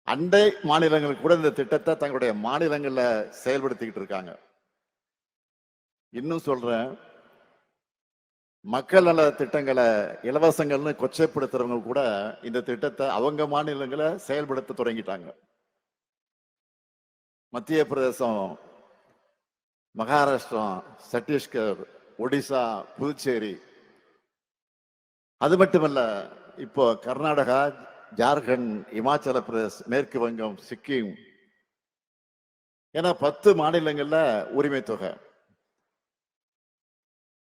அண்டை மாநிலங்கள் கூட இந்த திட்டத்தை தங்களுடைய மாநிலங்கள்ல செயல்படுத்திக்கிட்டு இருக்காங்க. இன்னும் சொல்றேன், மக்கள் நல திட்டங்களை இலவசங்கள்னு கொச்சைப்படுத்துறவங்க கூட இந்த திட்டத்தை அவங்க மாநிலங்களை செயல்படுத்த தொடங்கிட்டாங்க. மத்திய பிரதேசம், மகாராஷ்டிரா, சத்தீஸ்கர், ஒடிசா, புதுச்சேரி, அது மட்டுமல்ல இப்போ கர்நாடகா, ஜார்க்கண்ட், இமாச்சல பிரதேஷ், மேற்கு வங்கம், சிக்கிம் என 10 மாநிலங்கள்ல உரிமை தொகை.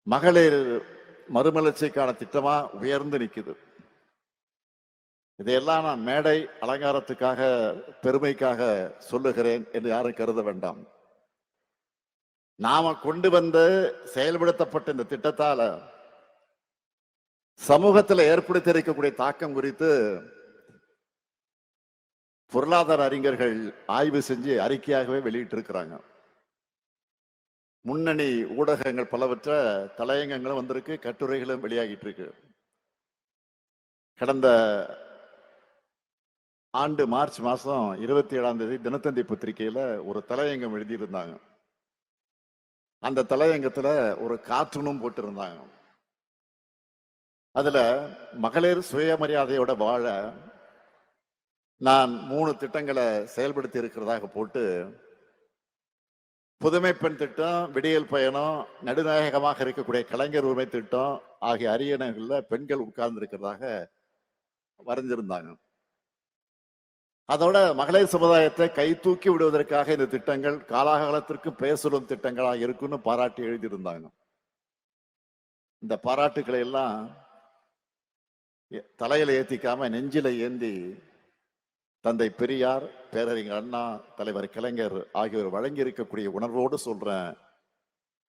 மகளிர் மறுமலர்ச்சிக்கான திட்டமா உயர்ந்து நிக்குது. இதையெல்லாம் நான் மேடை அலங்காரத்துக்காக, பெருமைக்காக சொல்லுகிறேன் என்று யாரும் கருத வேண்டாம். நாம கொண்டு வந்து செயல்படுத்தப்பட்ட இந்த திட்டத்தால சமூகத்தில் ஏற்படுத்தி இருக்கக்கூடிய தாக்கம் குறித்து பொருளாதார அறிஞர்கள் ஆய்வு செஞ்சு அறிக்கையாகவே வெளியிட்டு இருக்கிறாங்க. முன்னணி ஊடகங்கள் பலவற்ற தலையங்கங்களும் வந்திருக்கு, கட்டுரைகளும் வெளியாகிட்டு இருக்கு. கடந்த ஆண்டு மார்ச் மாசம் 27ஆம் தேதி தினத்தந்தி பத்திரிகையில ஒரு தலையங்கம் எழுதியிருந்தாங்க. அந்த தலையங்கத்துல ஒரு கார்ட்டூனும் போட்டிருந்தாங்க. அதுல மகளிர் சுயமரியாதையோட வாழ நான் 3 திட்டங்களை செயல்படுத்தி இருக்கிறதாக போட்டு, புதுமை பெண் திட்டம், விடியல் பயணம், நடுநாயகமாக இருக்கக்கூடிய கலைஞர் உரிமை திட்டம் ஆகிய அரியணைகள்ல பெண்கள் உட்கார்ந்து இருக்கிறதாக வரைஞ்சிருந்தாங்க. அதோட மகளிர் சமுதாயத்தை கை தூக்கி விடுவதற்காக இந்த திட்டங்கள் காலாகாலத்திற்கு பேசும் திட்டங்களாக இருக்குன்னு பாராட்டி எழுதியிருந்தாங்க. இந்த பாராட்டுக்களை எல்லாம் தலையில ஏத்திக்காம நெஞ்சில ஏந்தி தந்தை பெரியார், பேரறிஞர் அண்ணா, தலைவர் கலைஞர் ஆகியோர் வழங்கி இருக்கக்கூடிய உணர்வோடு சொல்றேன்,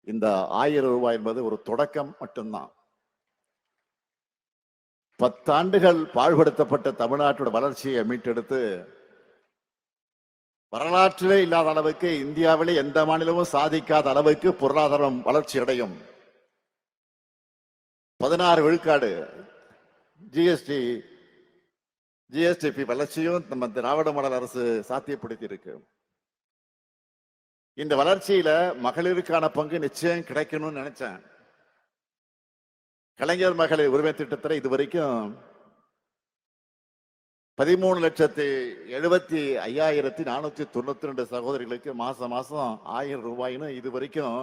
இந்த 1000 ரூபாய் என்பது ஒரு தொடக்கம் மட்டும்தான். 10 ஆண்டுகள் பாழ்படுத்தப்பட்ட தமிழ்நாட்டோட வளர்ச்சியை மீட்டெடுத்து வரலாற்றிலே இல்லாத அளவுக்கு, இந்தியாவிலே எந்த மாநிலமும் சாதிக்காத அளவுக்கு பொருளாதாரம் வளர்ச்சி அடையும். 16 விழுக்காடு ஜிஎஸ்டிபி வளர்ச்சியும் நம்ம திராவிட மாடல் அரசு சாத்தியப்படுத்தி இருக்கு. இந்த வளர்ச்சியில மகளிருக்கான பங்கு நிச்சயம் கிடைக்கணும்னு நினைச்சேன். கலைஞர் மகளிர் உரிமை திட்டத்தில் இதுவரைக்கும் 13,75,492 சகோதரிகளுக்கு மாசம் 1000 ரூபாய்னு இதுவரைக்கும்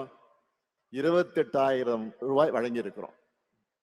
28,000 ரூபாய் வழங்கி இருக்கிறோம்.